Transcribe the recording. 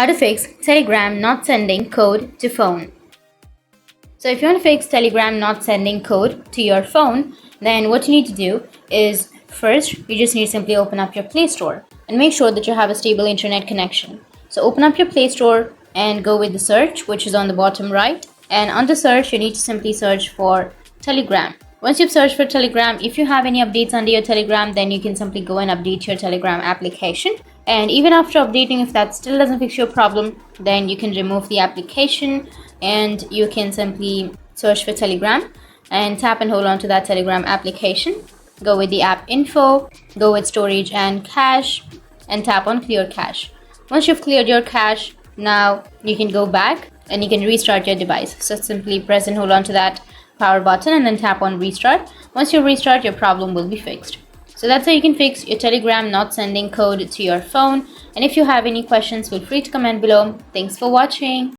How to fix Telegram not sending code to phone. So if you want to fix Telegram not sending code to your phone, then what you need to do is first, you just need to simply open up your Play Store and make sure that you have a stable internet connection. So open up your Play Store and go with the search, which is on the bottom right. And on the search, you need to simply search for Telegram. Once you've searched for Telegram, if you have any updates under your Telegram, then you can simply go and update your Telegram application. And even after updating, if that still doesn't fix your problem, then you can remove the application and you can simply search for Telegram and tap and hold on to that Telegram application. Go with the app info, go with storage and cache, and tap on clear cache. Once you've cleared your cache, now you can go back and you can restart your device. So simply press and hold on to that power button and then tap on restart. Once you restart, your problem will be fixed. So that's how you can fix your Telegram not sending code to your phone. And if you have any questions, feel free to comment below. Thanks for watching.